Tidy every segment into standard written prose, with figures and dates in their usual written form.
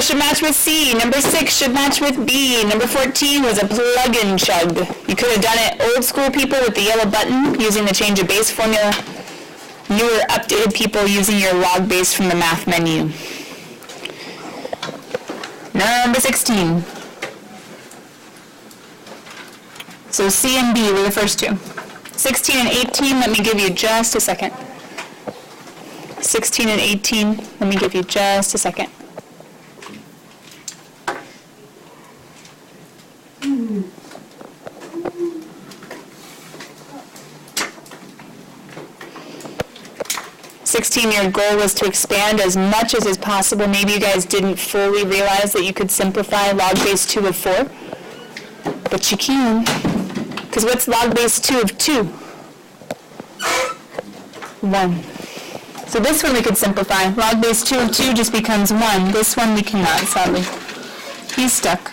4 should match with C. Number 6 should match with B. Number 14 was a plug and chug. You could have done it old school people with the yellow button using the change of base formula. Newer updated people using your log base from the math menu. Number 16. So C and B were the first two. 16 and 18, let me give you just a second. 16 and 18, let me give you just a second. Your goal was to expand as much as is possible. Maybe you guys didn't fully realize that you could simplify log base 2 of 4. But you can. Because what's log base 2 of 2? 1. So this one we could simplify. Log base 2 of 2 just becomes 1. This one we cannot, sadly. He's stuck.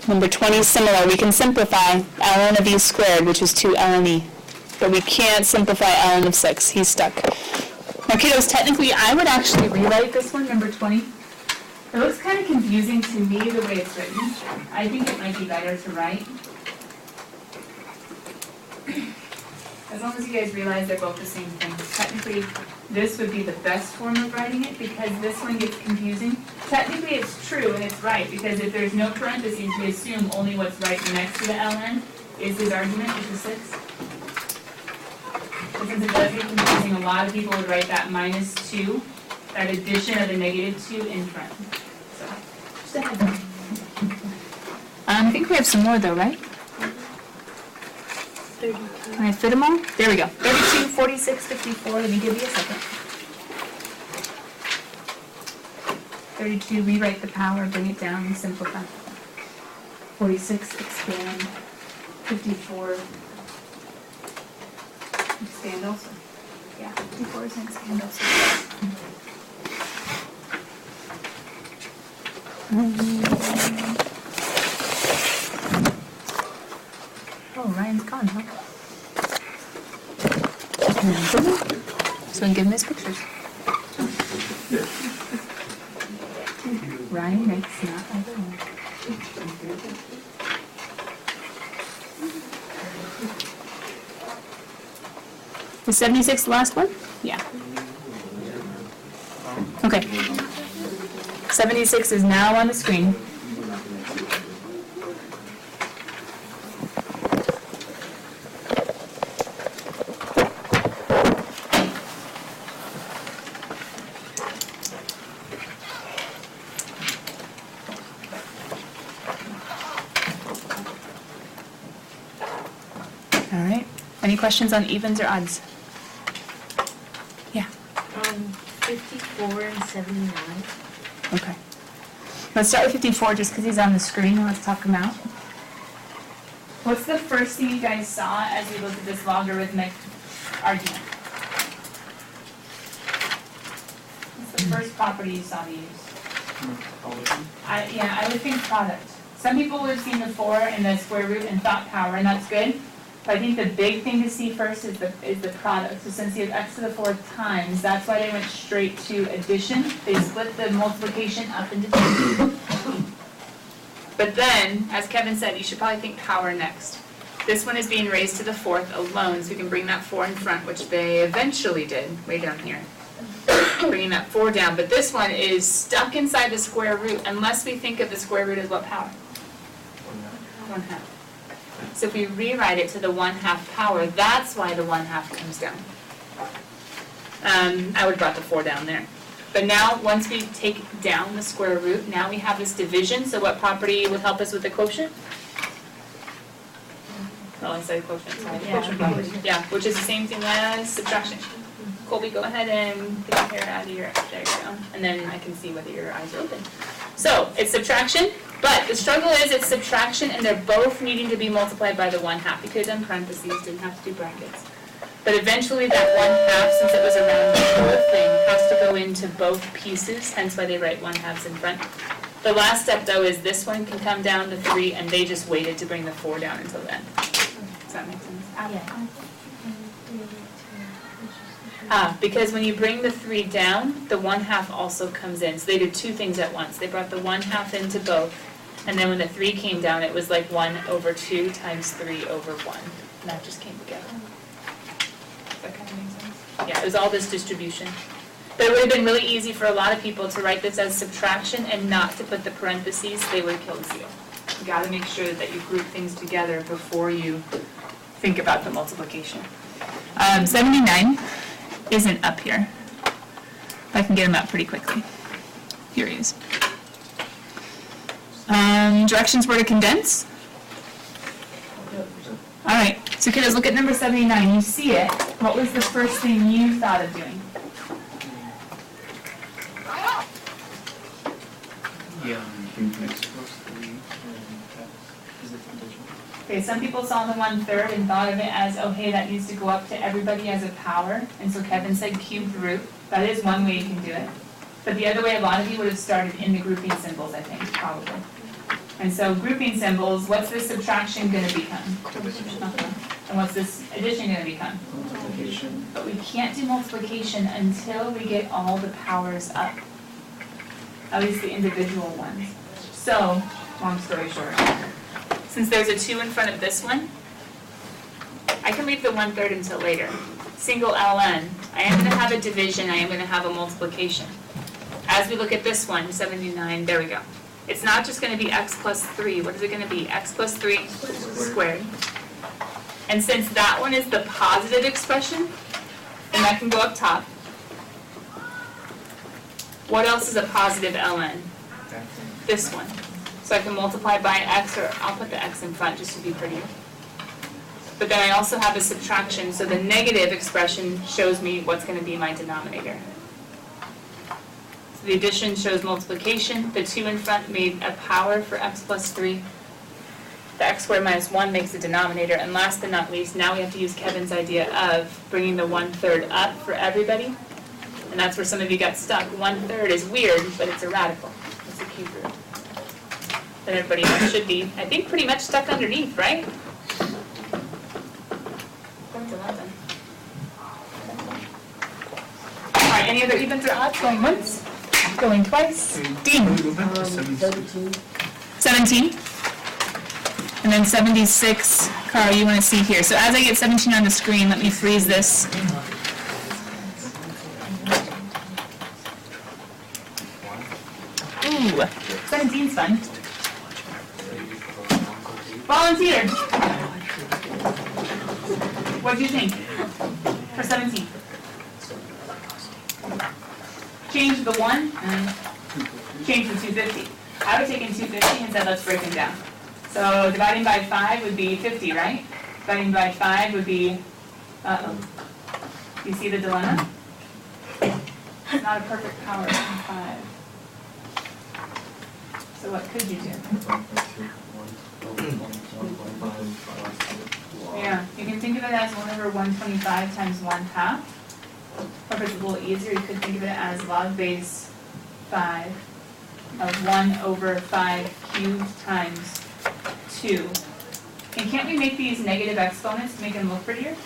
Number 20 is similar. We can simplify ln of e squared, which is 2 ln e. But we can't simplify ln of 6. He's stuck. Now, kiddos, technically, I would actually rewrite this one, number 20. It looks kind of confusing to me the way it's written. I think it might be better to write. As long as you guys realize they're both the same thing. Technically, this would be the best form of writing it because this one gets confusing. Technically, it's true and it's right because if there's no parentheses, we assume only what's right next to the ln is his argument, which is 6. But since it does get confusing, a lot of people would write that minus 2, that addition of the negative 2 in front. So, just a heads up. I think we have some more though, right? 32. Can I fit them all? There we go. 32, 46, 54. Let me give you a second. 32, rewrite the power, bring it down, and simplify. 46, expand. 54. Expand also. Yeah, 54 is an expand also. Oh, Ryan's gone, huh? So give him his pictures. Ryan makes not either one. Is 76 the last one? Yeah. Okay. 76 is now on the screen. All right. Any questions on evens or odds? Yeah. 54 and 79. Okay. Let's start with 54 just because he's on the screen and let's talk him out. What's the first thing you guys saw as we looked at this logarithmic argument? What's the first property you saw me use? I would think product. Some people would have seen the 4 and the square root and thought power, and that's good. But I think the big thing to see first is the product. So since you have x to the 4th times, that's why they went straight to addition. They split the multiplication up into 2. But then, as Kevin said, you should probably think power next. This one is being raised to the 4th alone, so we can bring that 4 in front, which they eventually did, way down here. Bringing that 4 down. But this one is stuck inside the square root, unless we think of the square root as what power? 1/2. So if we rewrite it to the 1/2 power, that's why the 1/2 comes down. I would have brought the 4 down there. But now, once we take down the square root, now we have this division. So what property would help us with the quotient? Oh, I said quotient, sorry. Yeah, which is the same thing as subtraction. Colby, go ahead and get your hair out of your, there you go. And then I can see whether your eyes are open. So, it's subtraction, but the struggle is it's subtraction and they're both needing to be multiplied by the 1/2. You could have done parentheses, didn't have to do brackets. But eventually that 1/2, since it was around the whole thing, has to go into both pieces, hence why they write 1/2 in front. The last step, though, is this one can come down to 3, and they just waited to bring the 4 down until then. Does that make sense? Yeah. Because when you bring the 3 down, the 1/2 also comes in. So they did 2 things at once. They brought the 1/2 into both, and then when the 3 came down, it was like 1/2 times 3 over 1. And that just came together. Does that kind of make sense? Yeah, it was all this distribution. But it would have been really easy for a lot of people to write this as subtraction and not to put the parentheses. They would have killed you. You gotta make sure that you group things together before you think about the multiplication. 79 isn't up here. I can get him up pretty quickly. Here he is. Directions were to condense. All right, so kiddos, look at number 79. You see it. What was the first thing you thought of doing? Okay, some people saw the 1/3 and thought of it as, oh, hey, that needs to go up to everybody as a power. And so Kevin said cubed root. That is one way you can do it. But the other way, a lot of you would have started in the grouping symbols, I think, probably. And so grouping symbols, what's this subtraction going to become? And what's this addition going to become? Multiplication. But we can't do multiplication until we get all the powers up. At least the individual ones. So, long story short, since there's a 2 in front of this one, I can leave the 1/3 until later. Single ln, I am going to have a division, I am going to have a multiplication. As we look at this one, 79, there we go. It's not just going to be x plus 3. What is it going to be? X plus 3 squared. And since that one is the positive expression, then that can go up top. What else is a positive ln? This one. So I can multiply by x, or I'll put the x in front just to be prettier. But then I also have a subtraction, so the negative expression shows me what's going to be my denominator. So the addition shows multiplication. The 2 in front made a power for x plus 3. The x squared minus 1 makes the denominator. And last but not least, now we have to use Kevin's idea of bringing the 1/3 up for everybody. And that's where some of you got stuck. 1/3 is weird, but it's a radical. It's a cube root. Then everybody else should be, I think, pretty much stuck underneath, right? That's 11. All right, any other evens or odds? Going once, going twice. Dean. 17. And then 76, Carl, you want to see here. So as I get 17 on the screen, let me freeze this. Ooh, 17's fun. Volunteer. What do you think for 17? Change the 1 and change the 250. I would have taken 250 and said let's break them down. So dividing by 5 would be 50, right? Dividing by 5 would be, you see the dilemma? It's not a perfect power of 5. So what could you do? Yeah, you can think of it as 1/125 times 1/2. Or if it's a little easier, you could think of it as log base 5 of 1/5 cubed times 2. And can't we make these negative exponents to make them look prettier?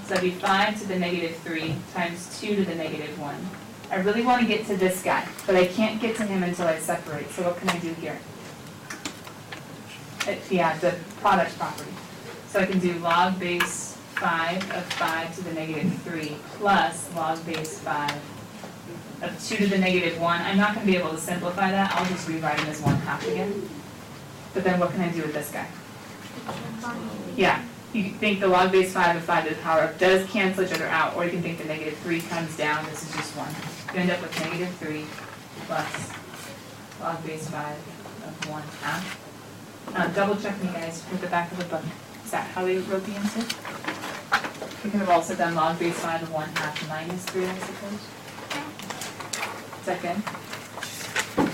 So that'd be 5 to the -3 times 2 to the -1. I really want to get to this guy, but I can't get to him until I separate. So what can I do here? Yeah, the product property. So I can do log base 5 of 5 to the -3 plus log base 5 of 2 to the -1. I'm not going to be able to simplify that. I'll just rewrite him as 1/2 again. But then what can I do with this guy? Yeah, you can think the log base 5 of 5 to the power of does cancel each other out, or you can think the -3 comes down. This is just 1. You end up with -3 plus log base 5 of 1/2. Double check me guys with the back of the book. Is that how they wrote the answer? We could have also done log base 5 of 1/2 minus 3, I suppose. Is that good?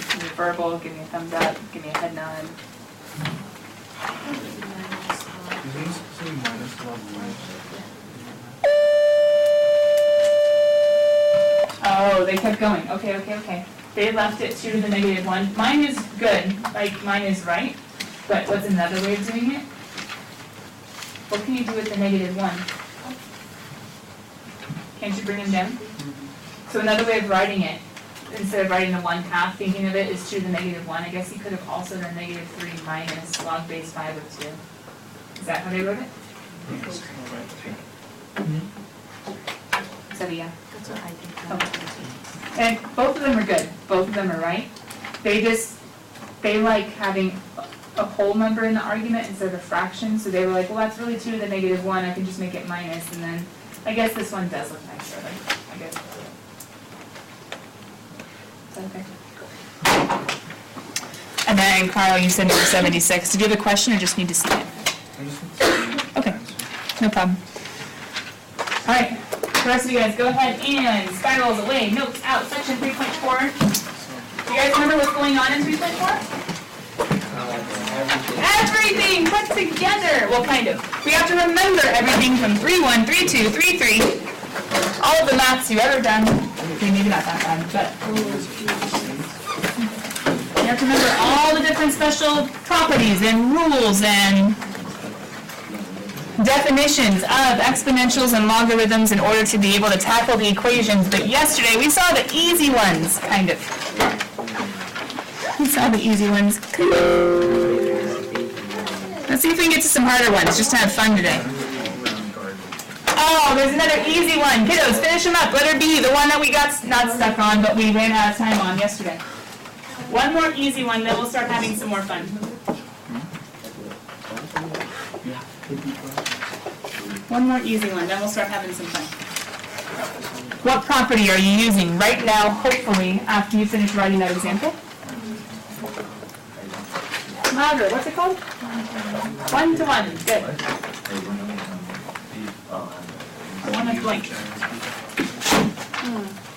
Give me a verbal, give me a thumbs up, give me a head nod. Oh, they kept going. Okay. They left it 2 to the -1. Mine is good, like mine is right, but what's another way of doing it? What can you do with the -1? Can't you bring them down? So another way of writing it, instead of writing the 1/2, thinking of it is 2 to the negative 1. I guess you could have also done negative 3 minus log base 5 of 2. Is that how they wrote it? So yeah. That's what I think. Okay. And both of them are good. Both of them are right. They like having a whole number in the argument instead of a fraction. So they were like, well, that's really 2 to the negative 1. I can just make it minus. And then I guess this one does look nicer. Like, I guess. Is that okay? And then, Carl, you said number 76. Did you have a question or just need to see it? Okay, no problem. All right, the rest of you guys, go ahead and spirals away, notes out, section 3.4. Do you guys remember what's going on in 3.4? Everything put together. Well, kind of. We have to remember everything from 3.1, 3.2, 3.3. All of the maths you've ever done. Okay, maybe not that bad, but you have to remember all the different special properties and rules and definitions of exponentials and logarithms in order to be able to tackle the equations. But yesterday we saw the easy ones, kind of. We saw the easy ones, kind of. Let's see if we can get to some harder ones, just to have fun today. Oh, there's another easy one. Kiddos, finish them up. Letter B, the one that we got not stuck on, but we ran out of time on yesterday. One more easy one, then we'll start having some more fun. One more easy one, then we'll start having some fun. What property are you using right now, hopefully, after you finish writing that example? Louder, what's it called? 1 to 1, good. The one that's blank.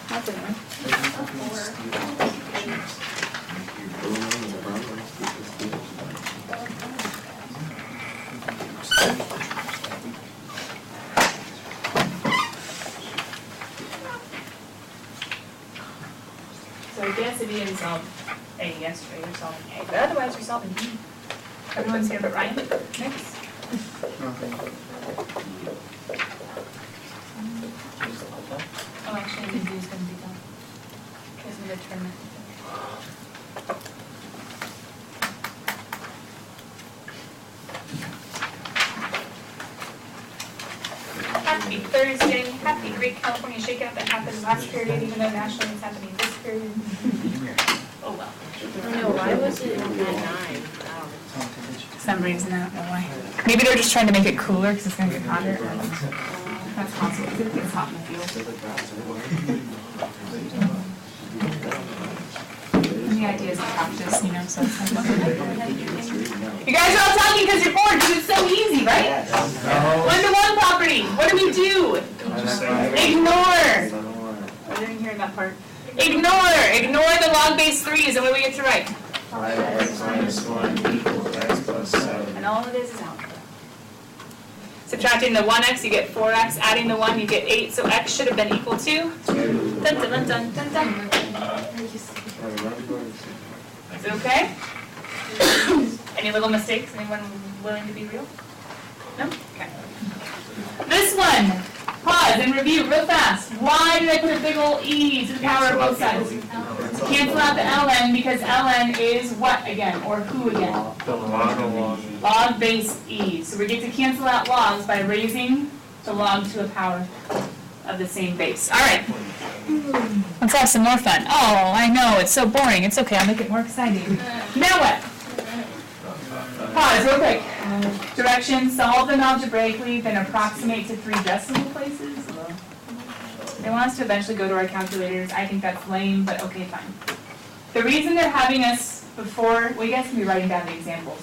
That's it. So I guess if you didn't solve A yesterday, you're solving A, but otherwise you're solving B. Everyone's here but Ryan. Next. Oh, actually, the D is going to be done. Because of the tournament. Happy Thursday. Happy Great California Shakeout that happened last period, even though nationally it's happening this period. Oh well. No, why was it at 9? For some reason, I don't know why. Maybe they're just trying to make it cooler because it's going to get hotter. That's possible. It gets hot in the field. And the idea is to practice, you know, so it's like, you guys are all talking because you're bored because it's so easy, right? 1-to-1 property. What do we do? Ignore. I didn't hear that part. Ignore the log base 3s and what do we get to write? 5x minus 1 equals x plus 7. And all it is algebra. Subtracting the 1x, you get 4x. Adding the 1, you get 8. So x should have been equal to? Dun, dun, dun, dun, dun, dun. Is it okay? Any little mistakes? Anyone willing to be real? No? Okay. This one. Pause and review real fast. Why did I put a big old e to the power of both sides? Cancel out the ln because ln is what again? Or who again? Log base e. So we get to cancel out logs by raising the log to a power of the same base. All right. Let's have some more fun. Oh, I know, it's so boring. It's okay, I'll make it more exciting. Now what? Pause real quick. Directions, solve them algebraically, then approximate to 3 decimal places. They want us to eventually go to our calculators. I think that's lame, but okay, fine. The reason they're having us before, well, you guys can be writing down the examples.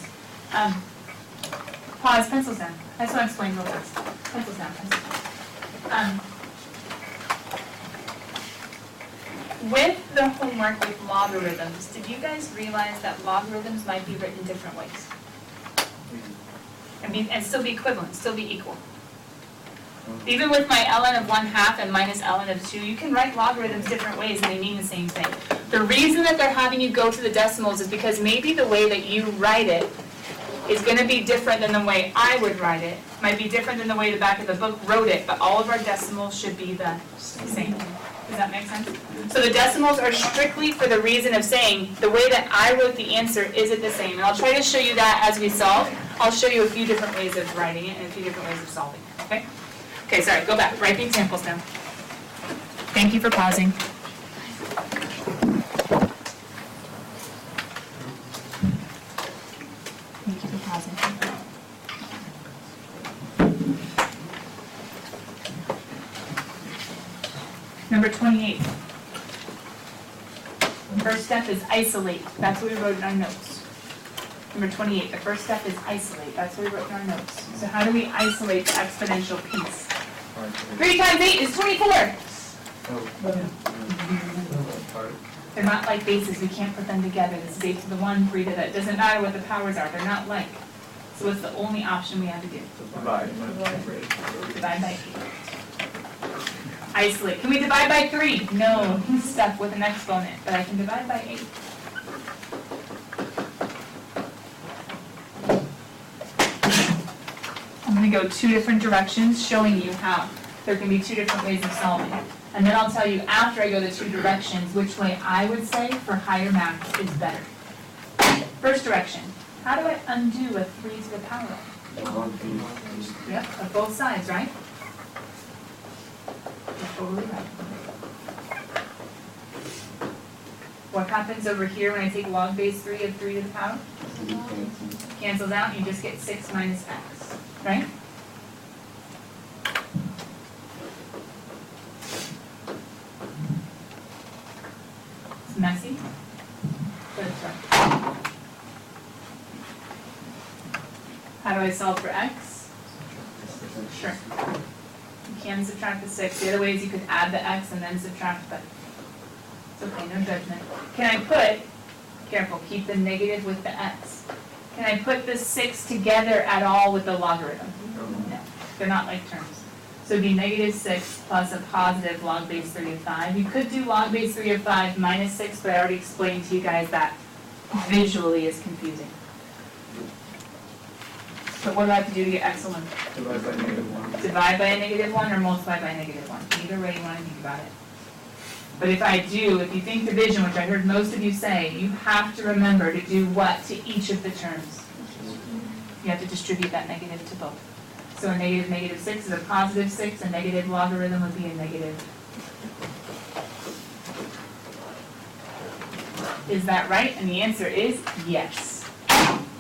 Pause, pencils down. I just want to explain real fast. Pencils down, pencils down. With the homework with logarithms, did you guys realize that logarithms might be written different ways? And still be equivalent, still be equal. Even with my ln of 1/2 and minus ln of 2, you can write logarithms different ways and they mean the same thing. The reason that they're having you go to the decimals is because maybe the way that you write it is going to be different than the way I would write it. Might be different than the way the back of the book wrote it, but all of our decimals should be the same. Does that make sense? So the decimals are strictly for the reason of saying, the way that I wrote the answer, is it the same? And I'll try to show you that as we solve. I'll show you a few different ways of writing it and a few different ways of solving it, okay? Okay, sorry, go back, write the examples down. Thank you for pausing. Thank you for pausing. Number 28. The first step is isolate. That's what we wrote in our notes. Number 28, the first step is isolate. That's what we wrote in our notes. So how do we isolate the exponential piece? 3 times 8 is 24. They're not like bases. We can't put them together. This is 8 to the 1, 3 to the... It doesn't matter what the powers are. They're not like. So what's the only option we have to do? Divide. Divide by 8. Isolate. Can we divide by 3? No, he's stuck with an exponent, but I can divide by 8. I'm going to go 2 different directions, showing you how there can be 2 different ways of solving it. And then I'll tell you, after I go the 2 directions, which way I would say for higher math is better. First direction. How do I undo a 3 to the power? Yep, of both sides, right? You're totally right. What happens over here when I take log base 3 of 3 to the power? Cancels out, and you just get 6 minus x, right? It's messy, but it's right. How do I solve for x? Sure. You can subtract the 6. The other way is you could add the x and then subtract, but it's okay, no judgment. Can I put, careful, keep the negative with the x. Can I put the 6 together at all with the logarithm? No, they're not like terms. So it'd be negative 6 plus a positive log base 3 of 5. You could do log base 3 of 5 minus 6, but I already explained to you guys that visually is confusing. So what do I have to do to get x alone? Divide by -1. Divide by a -1 or multiply by a -1. Either way you want to think about it. But if I do, if you think division, which I heard most of you say, you have to remember to do what to each of the terms? You have to distribute that negative to both. So a negative 6 is a positive 6, a negative logarithm would be a negative. Is that right? And the answer is yes.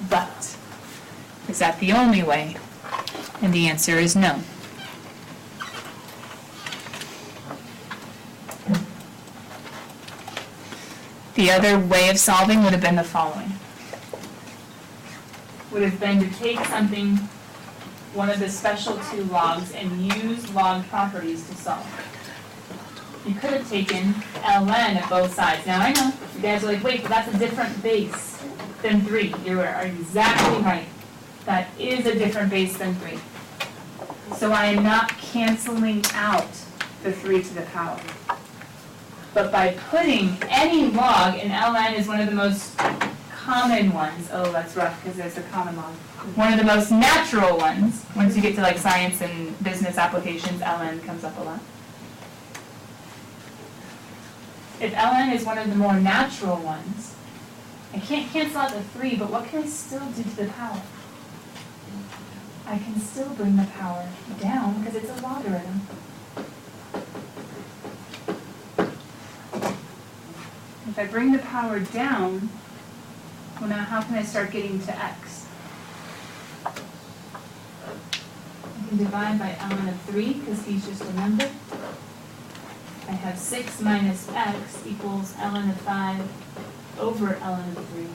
But is that the only way? And the answer is no. The other way of solving would have been the following. Would have been to take something, one of the special 2 logs, and use log properties to solve. You could have taken ln at both sides. Now I know, you guys are like, wait, but that's a different base than 3. You are exactly right. That is a different base than 3. So I am not canceling out the 3 to the power. But by putting any log, and ln is one of the most common ones. Oh, that's rough because there's a common log. One of the most natural ones. Once you get to like science and business applications, ln comes up a lot. If ln is one of the more natural ones, I can't cancel out the 3, but what can I still do to the power? I can still bring the power down because it's a logarithm. If I bring the power down, well now how can I start getting to x? I can divide by ln of 3 because he's just a number. I have 6 minus x equals ln of 5 over ln of 3.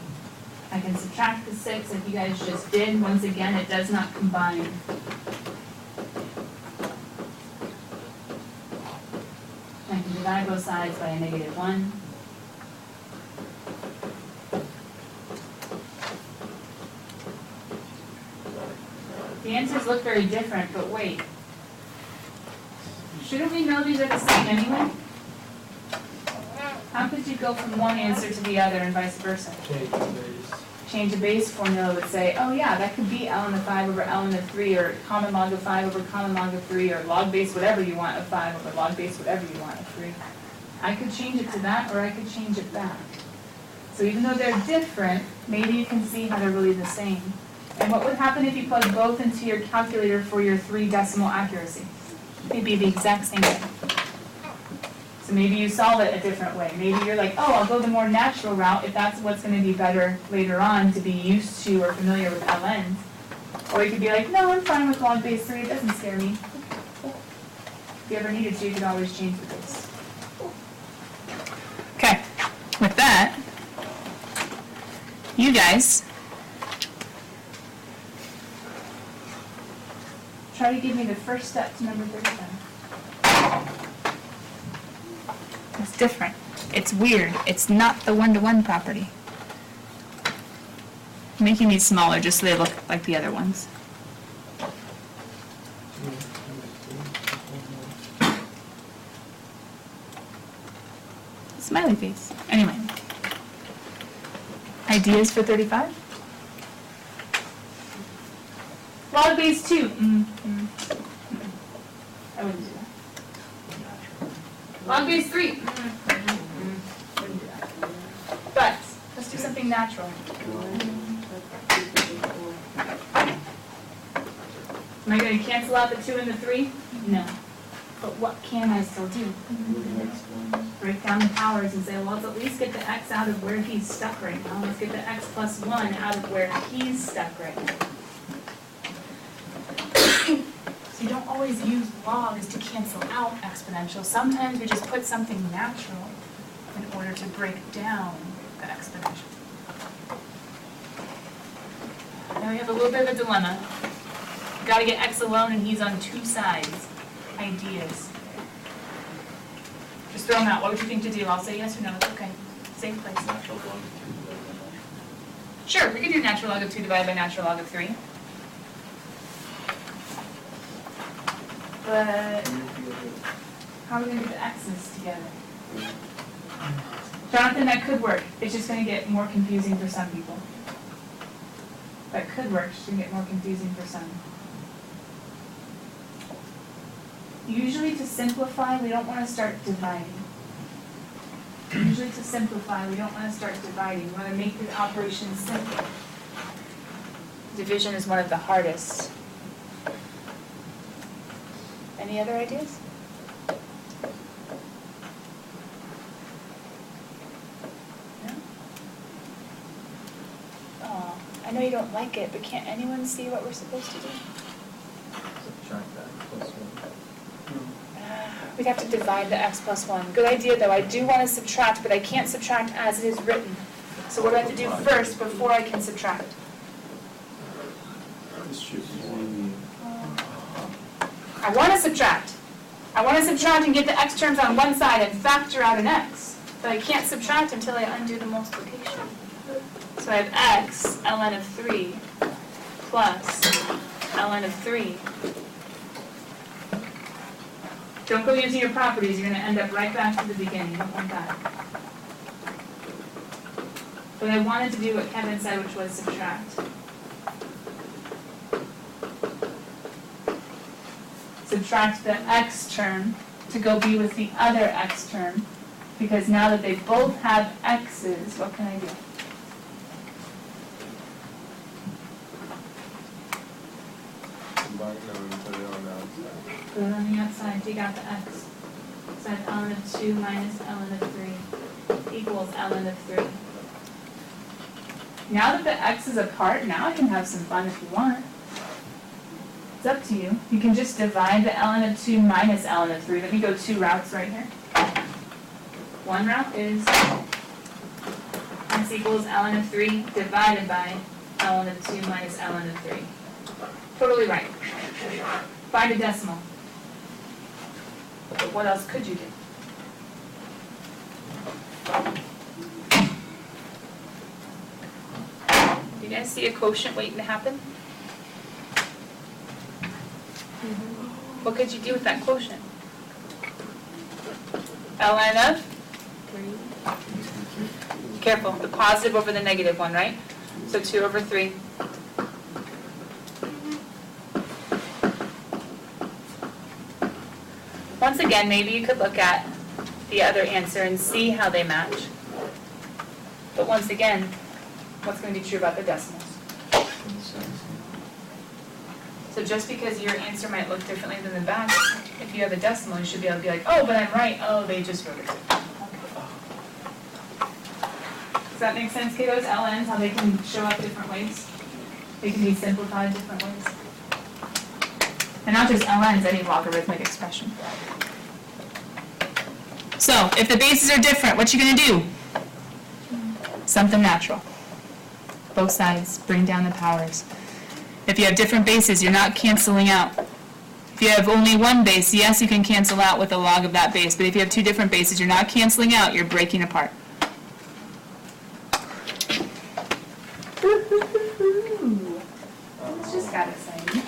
I can subtract the 6 like you guys just did. Once again, it does not combine. I can divide both sides by a -1. The answers look very different, but wait. Shouldn't we know these are the same anyway? How could you go from one answer to the other and vice versa? change a base formula would say, oh yeah, that could be ln of 5 over ln of 3, or common log of 5 over common log of 3, or log base whatever you want of 5 over log base whatever you want of 3. I could change it to that, or I could change it back. So even though they're different, maybe you can see how they're really the same. And what would happen if you plug both into your calculator for your 3 decimal accuracy? It'd be the exact same thing. So maybe you solve it a different way. Maybe you're like, oh, I'll go the more natural route if that's what's going to be better later on to be used to or familiar with ln. Or you could be like, no, I'm fine with log base 3, it doesn't scare me. If you ever needed to, you could always change the base. Okay, with that, you guys try to give me the first step to number 37. It's different. It's weird. It's not the one-to-one property. I'm making these smaller just so they look like the other ones. Smiley face. Anyway. Ideas for 35? Log base 2. I wouldn't do that. Log base 3. Wouldn't do that. But let's do something natural. Am I going to cancel out the 2 and the 3? No. But what can I still do? Break down the powers and say, well, let's at least get the x out of where he's stuck right now. Let's get the x plus 1 out of where he's stuck right now. So you don't always use logs to cancel out exponential. Sometimes we just put something natural in order to break down the exponential. Now we have a little bit of a dilemma. We've got to get x alone and he's on 2 sides. Ideas. Just throw them out. What would you think to do? I'll say yes or no. It's okay. Safe place. Sure, we could do natural log of 2 divided by natural log of 3. But how are we going to get the x's together? Jonathan, that could work. It's just going to get more confusing for some people. That could work. It's just going to get more confusing for some. Usually to simplify, we don't want to start dividing. Usually to simplify, we don't want to start dividing. We want to make the operation simple. Division is one of the hardest. Any other ideas? No? Oh, I know you don't like it, but can't anyone see what we're supposed to do? Subtract that plus 1. We'd have to divide the x plus 1. Good idea, though. I do want to subtract, but I can't subtract as it is written. So what do I have to do first before I can subtract? I want to subtract. I want to subtract and get the x terms on one side and factor out an x. But I can't subtract until I undo the multiplication. So I have x, ln of 3, plus ln of 3. Don't go using your properties, you're going to end up right back to the beginning. You don't want that. But I wanted to do what Kevin said, which was subtract. Subtract the x term to go be with the other x term, because now that they both have x's, what can I do? Combine them and put it on the outside. Put it on the outside, take out the x. So I have ln of 2 minus ln of 3 equals ln of 3. Now that the x is apart, now I can have some fun if you want. It's up to you. You can just divide the ln of 2 minus ln of 3. Let me go 2 routes right here. One route is x equals ln of 3 divided by ln of 2 minus ln of 3. Totally right. Find a decimal. But what else could you do? Do you guys see a quotient waiting to happen? What could you do with that quotient? ln of 3. Careful, the positive over the negative one, right? So 2 over 3. Once again, maybe you could look at the other answer and see how they match. But once again, what's going to be true about the decimals? So just because your answer might look differently than the back, if you have a decimal, you should be able to be like, oh, but I'm right. Oh, they just wrote it. Does that make sense, kiddos? LNs, how they can show up different ways? They can be simplified different ways. And not just LNs, any logarithmic expression. So, if the bases are different, what you going to do? Something natural. Both sides, bring down the powers. If you have different bases, you're not canceling out. If you have only one base, yes, you can cancel out with the log of that base, but if you have two different bases, you're not canceling out, you're breaking apart. This just got exciting.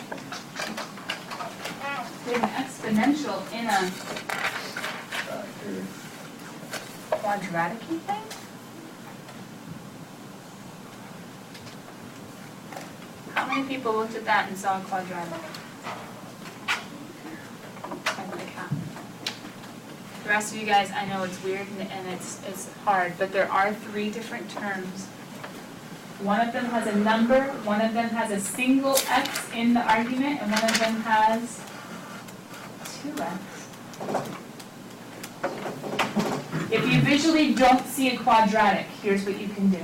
We have an exponential in a quadratic-y thing? How many people looked at that and saw a quadratic? I like half. The rest of you guys, I know it's weird and it's hard, but there are 3 different terms. One of them has a number, one of them has a single x in the argument, and one of them has 2x. If you visually don't see a quadratic, here's what you can do.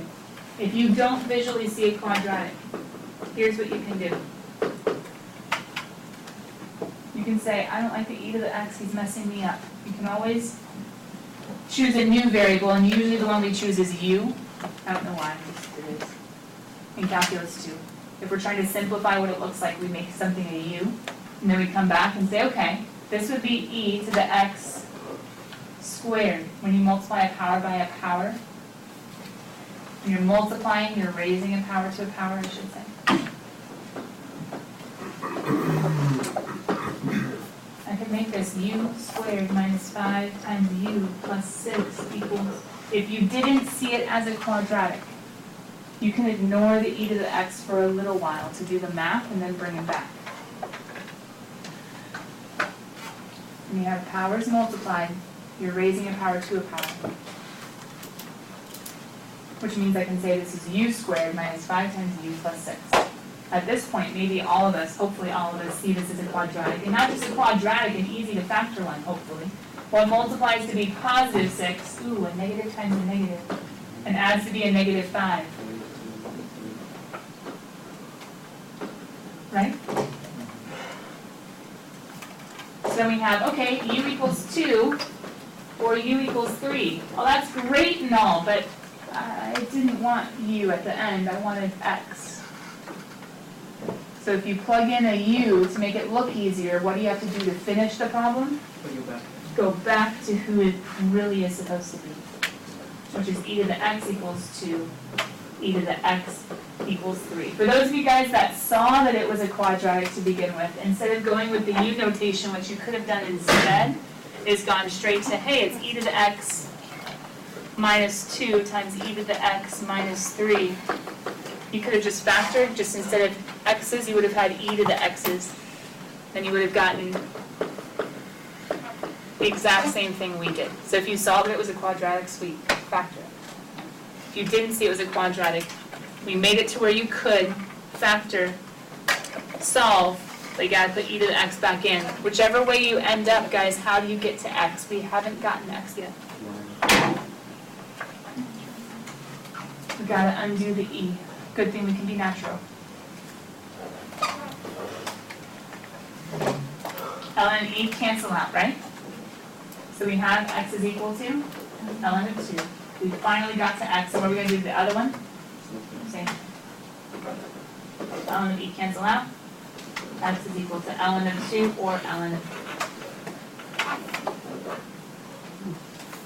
If you don't visually see a quadratic, here's what you can do. You can say, I don't like the e to the x, he's messing me up. You can always choose a new variable, and usually the one we choose is u. I don't know why, it is. In calculus too. If we're trying to simplify what it looks like, we make something a u, and then we come back and say, okay, this would be e to the x squared. When you multiply a power by a power, when you're multiplying, you're raising a power to a power, I should say. I could make this u squared minus 5 times u plus 6 equals, if you didn't see it as a quadratic, you can ignore the e to the x for a little while to do the math and then bring it back. When you have powers multiplied, you're raising a power to a power. Which means I can say this is u squared minus 5 times u plus 6. At this point, maybe all of us, hopefully all of us, see this as a quadratic. And not just a quadratic, an easy to factor one, hopefully. What multiplies to be positive 6, ooh, a negative times a negative, and adds to be a negative 5. Right? So then we have, okay, u equals 2, or u equals 3. Well, that's great and all, but I didn't want u at the end, I wanted x. So if you plug in a u to make it look easier, what do you have to do to finish the problem? Go back to who it really is supposed to be, which is e to the x equals 2, e to the x equals 3. For those of you guys that saw that it was a quadratic to begin with, instead of going with the u notation, what you could have done instead is gone straight to, hey, it's e to the x minus 2 times e to the x minus 3. You could have just factored, just instead of x's, you would have had e to the x's. Then you would have gotten the exact same thing we did. So if you saw that it was a quadratic, sweet, factor it. If you didn't see it was a quadratic, we made it to where you could factor, solve, but you gotta put e to the x back in. Whichever way you end up, guys, how do you get to x? We haven't gotten x yet. We gotta undo the e. Good thing we can be natural. ln and e cancel out, right? So we have x is equal to ln of 2. We finally got to x, so what are we going to do to the other one? Same. Ln of e cancel out. X is equal to ln of 2 or ln of 3.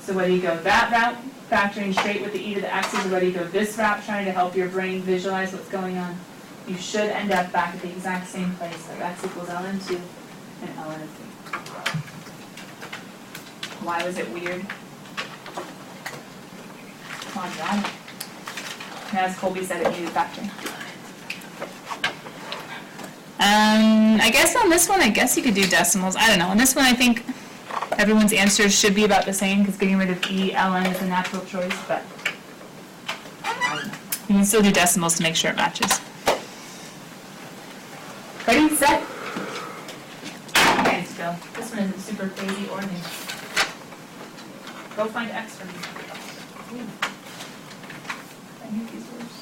So whether you go that route, factoring straight with the e to the x's, or whether you go this route, trying to help your brain visualize what's going on, you should end up back at the exact same place. So x equals ln of 2 and ln of 3. Why was it weird? Quadratic. And as Colby said, it needed factoring. I guess on this one, I guess you could do decimals. I don't know. On this one, I think everyone's answers should be about the same because getting rid of E, ln is a natural choice, but you can still do decimals to make sure it matches. Ready, set. Thanks, Bill. This one isn't super crazy or new. Go find X for me. I hate these words.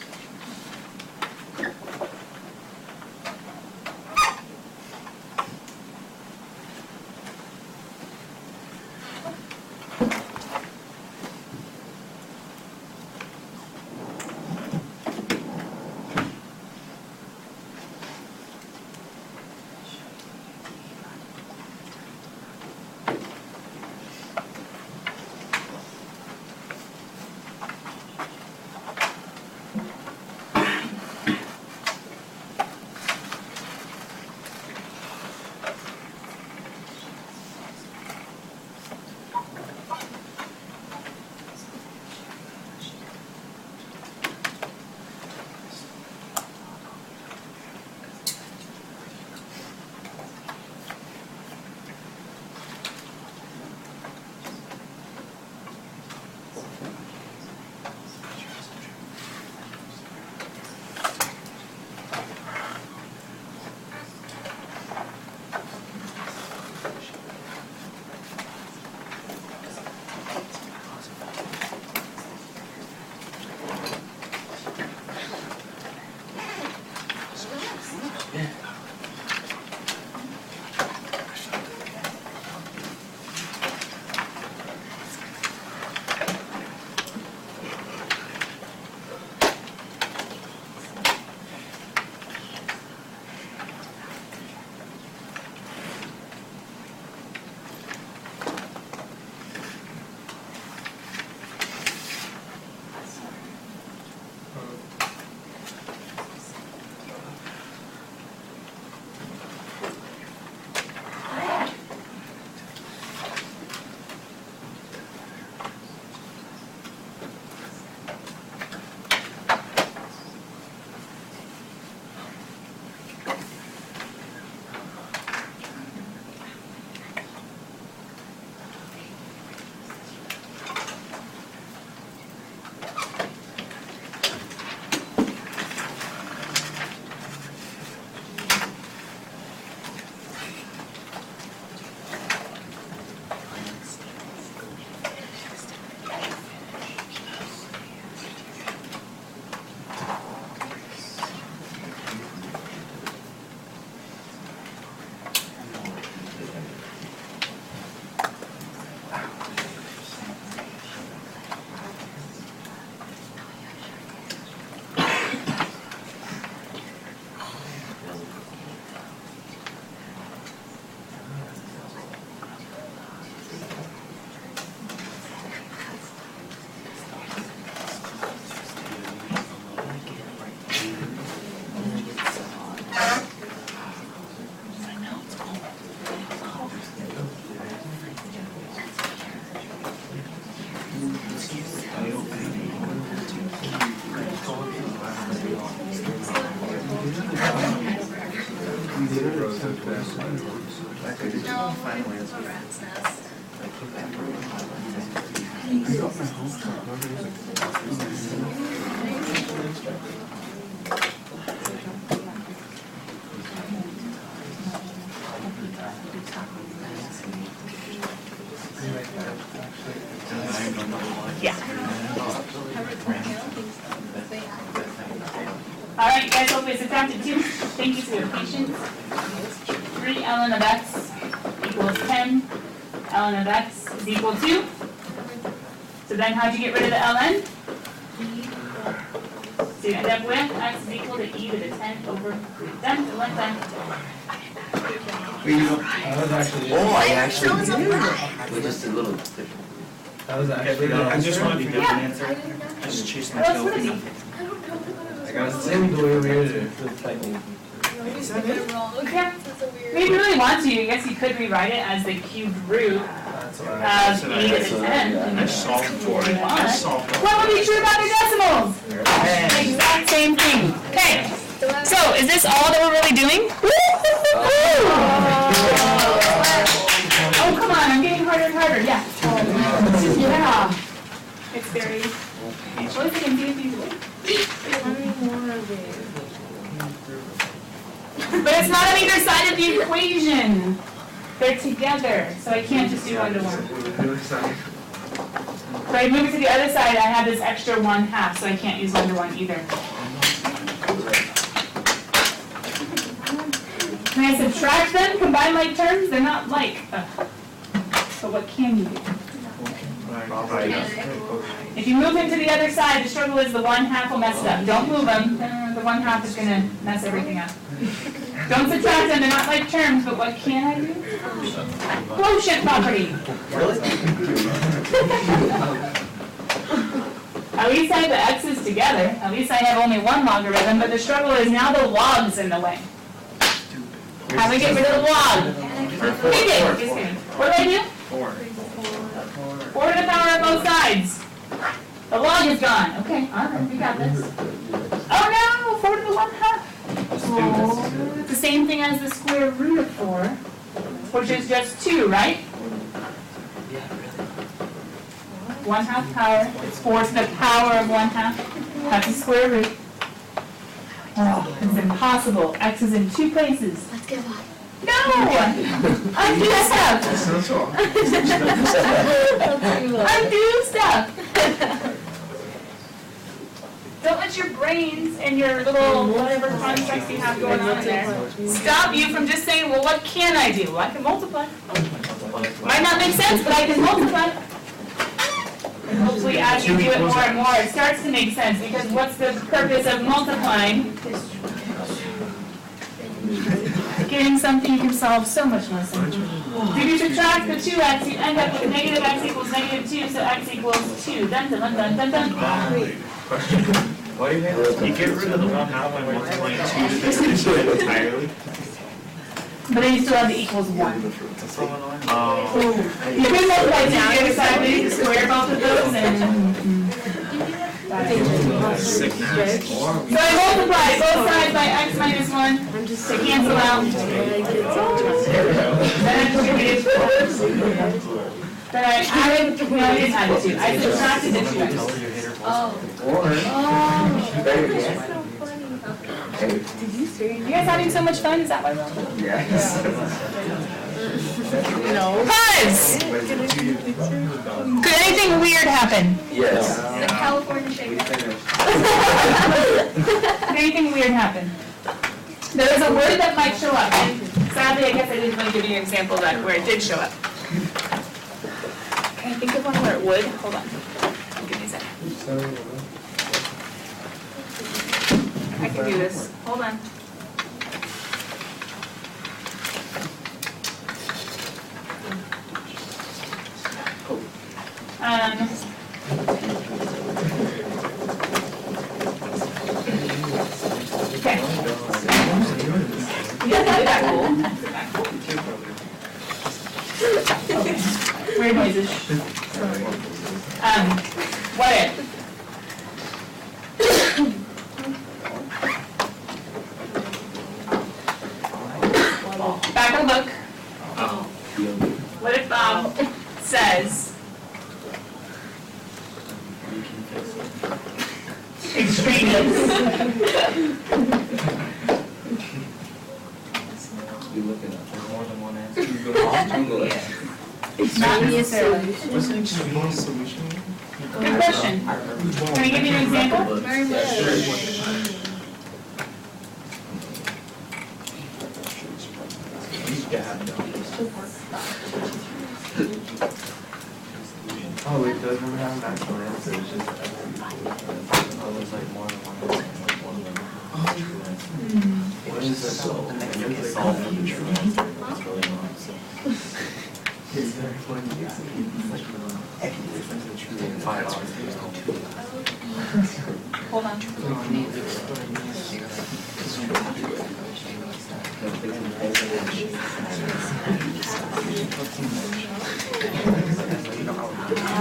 All right, you guys, hopefully it's subtracted 2. Thank you for your patience. 3 ln of x equals 10. Ln of x is equal to. So then how'd you get rid of the ln? So you end up with x is equal to e to the 10 over 3. Done, good luck done. I actually did. We just did a little different. That was actually. I just want to be different answer. I just chased my tail. I got a same the way we did it. Is that it? Yeah. If you really want to, I guess you could rewrite it as the cubed root That's what 8 to 10. I solved for it. I solved for it. What would be true about the decimals? Exact same thing. Okay. So, is this all that we're really doing? Oh, come on, I'm getting harder and harder. Yeah. Yeah. It's very. What is it in these ways? But it's not on either side of the equation. They're together, so I can't just do 1 to 1. So I move it to the other side, I have this extra 1/2, so I can't use 1 to 1 either. Can I subtract them, combine like terms? They're not like. But what can you do? If you move him to the other side, the struggle is the 1/2 will mess it up. Don't move him, the 1/2 is going to mess everything up. Don't subtract them, they're not like terms, but what can I do? Quotient property. At least I have the x's together. At least I have only one logarithm, but the struggle is now the log's in the way. How do I get rid of the log? Just kidding. What do I do? 4 to the power of both sides. The log is gone. Okay, alright, we got this. Oh no, 4 to the 1/2. Oh, it's the same thing as the square root of 4, which is just 2, right? 1/2 power, it's 4 to the power of 1/2. That's the square root. Oh, it's impossible. X is in 2 places. Let's give up. No! Undo stuff! Undo stuff! Don't let your brains and your little whatever constructs you have going on in there stop you from just saying, well, what can I do? Well, I can multiply. Might not make sense, but I can multiply. And hopefully as you do it more and more, it starts to make sense, because what's the purpose of multiplying? Getting something you can solve so much more simply. If you subtract the 2x, you end up with negative x equals negative 2, so x equals 2. Dun dun dun dun dun. Question. Why do you have you get rid of the 1/2 by multiplying 2 to this entirely? But then you still have the equals 1. Oh. You can multiply 2 the other side, but you can square both of those and... So I multiply both sides by x minus 1 to cancel out. Then I added, no I didn't add the 2. I subtracted the 2x. You guys having so much fun? Is that why we're on? Yes. No. Buzz! Could anything weird happen? Yes. The California shakedown. Could anything weird happen? There is a word that might show up, and sadly I guess I didn't really give you an example of that where it did show up. Can I think of one where it would? Hold on. Give me a second. I can do this. Hold on. Okay. Yeah, cool. Weird noises. What if? Back a look. What if Bob says extraneous? You looking at More than one answer. Not necessarily. What's an extreme solution? Good question. Can I give you an example? Very much. Oh, it doesn't have an actual answer, it's just there's like more than one answer, like one of them. What is it? And then you can solve for the true answer. It's really not. Is there one five answers? Hold on.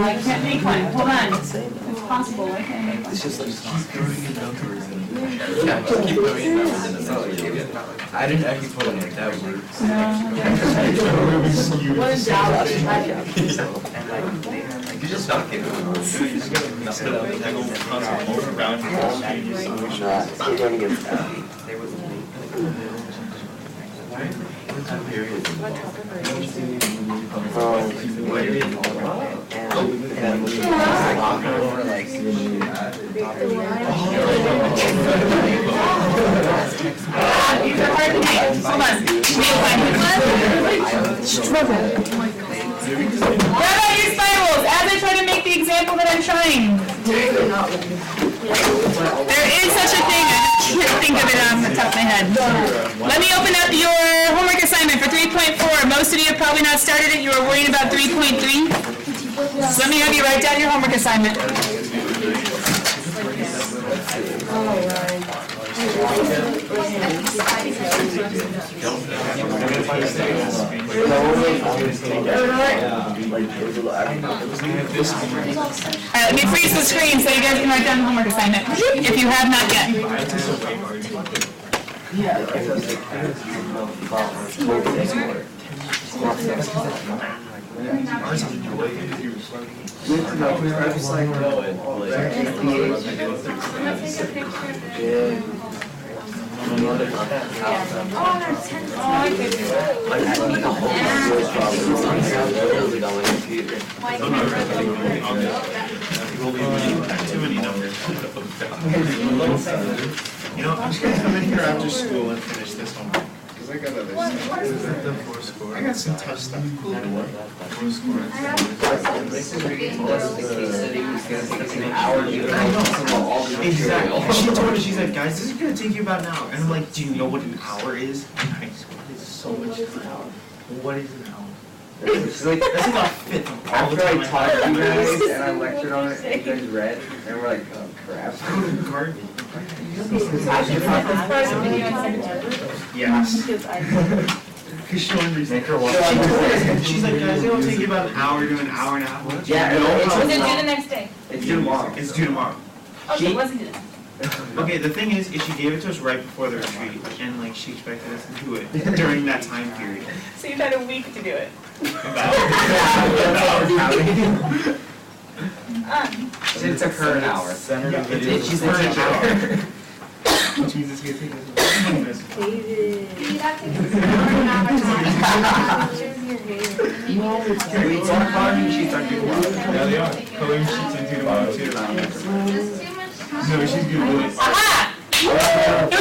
I can't make one. Hold on. It's possible. I can't make one. It's just like keep throwing in numbers and yeah, just keep throwing in numbers and it's like I didn't actually put it like that works. No. What is Dallas? You just knock it. You just gotta mess it up. I go constant around You're going against that. They would These are hard to make. Hold on. What about your spirals? As I try to make the example that I'm trying. There is such a thing. I just can't think of it on the top of my head. Let me open up your homework assignment for 3.4. Most of you have probably not started it. You were worried about 3.3. So let me have you write down your homework assignment. Let me freeze the screen so you guys can write down the homework assignment, if you have not yet. You know, I'm just gonna come in here after school and finish this homework. Cause I got other stuff. I got some tough stuff. Exactly. She told me, she's like, guys, this is gonna take you about an hour. And I'm like, do you know what an hour is? Nice. What is so much time? What is an hour? It's like, That's like a fifth of all the after time I taught you guys have. and I lectured on it, you guys read, and we're like, oh crap. Garbage. Yes. Cause she'll understand. Make her watch. She's like, guys, it'll take you about an hour to an hour and a half. Yeah, You know it's- how Was it due long- the next day? It's due tomorrow. It's due tomorrow. Oh, so it wasn't due. Okay, the thing is she gave it to us right before the retreat, and like she expected us to do it during that time period. So you've had a week to do it. It took her an hour. She's for an hour. Which means it's gonna take us 20 minutes. We talked about it and she started doing it. Yeah, they are. Coloring sheets and tomorrow too. No, she's good. Aha! Here we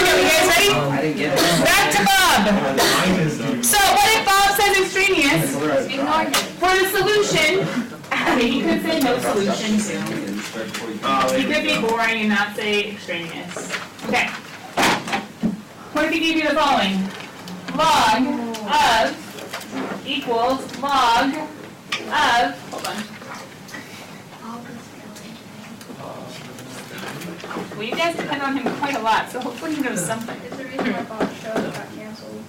go, you guys ready? I didn't get it. Back to Bob. Mine is So what if Bob says extraneous for the solution? He could say no solution too. He could be boring and not say extraneous. Okay. What if he gave you the following? Log of equals log of, hold on. Well, you guys depend on him quite a lot, so hopefully he knows something. It's the reason why Bob's show got canceled.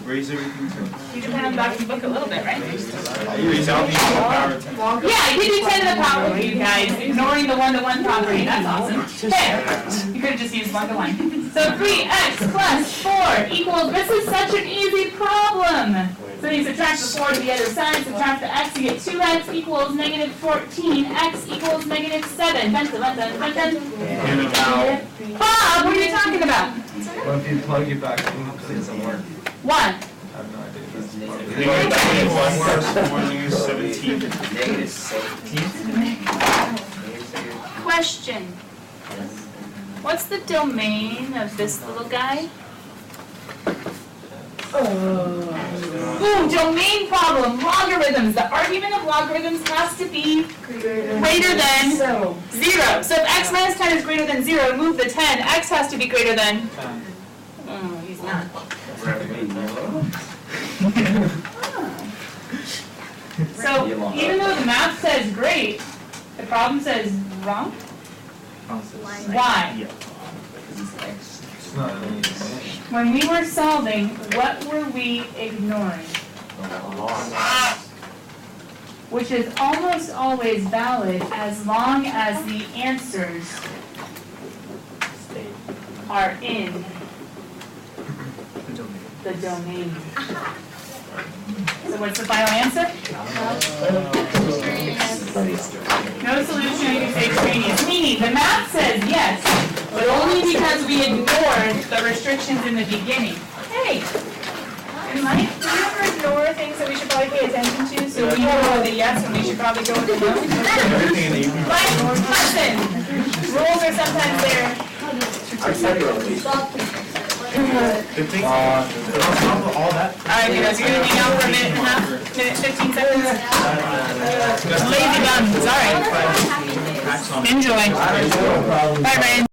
Raise everything to. You depend on Doc's book a little bit, right? Raise out the power of 10. Yeah, you do 10 to the power of you guys, ignoring the 1-to-1 property. That's awesome. There. You could have just used 1-to-1. So 3x plus 4 equals, this is such an easy problem. So you subtract the 4 to the other side, subtract the x, you get 2x equals negative 14, x equals negative 7. Dun, dun, dun, dun, dun. And about. Bob, what are you talking about? What if you plug it back in? It doesn't work. What? I have no idea. Negative 1 plus 4 negative 17. Negative 17. Question. What's the domain of this little guy? Ooh, domain problem, logarithms. The argument of logarithms has to be greater than 0. So if x minus 10 is greater than 0, move the 10, x has to be greater than... Oh, he's not. So even though the math says great, the problem says wrong? Why? It's not an easy thing. When we were solving, what were we ignoring? which is almost always valid as long as the answers are in the domain. So what's the final answer? No solution is extraneous, meaning the math says yes, but only because we ignored the restrictions in the beginning. Hey, in life, do you ever ignore things that we should probably pay attention to? So we know the yes and we should probably go with the no? Like, listen, rules are sometimes there. Good thing. On top of all that. Alright, you guys, you're gonna hang out for a minute and a half, minute, 15 seconds? Lazy buns, alright. Enjoy. Bye, Ryan.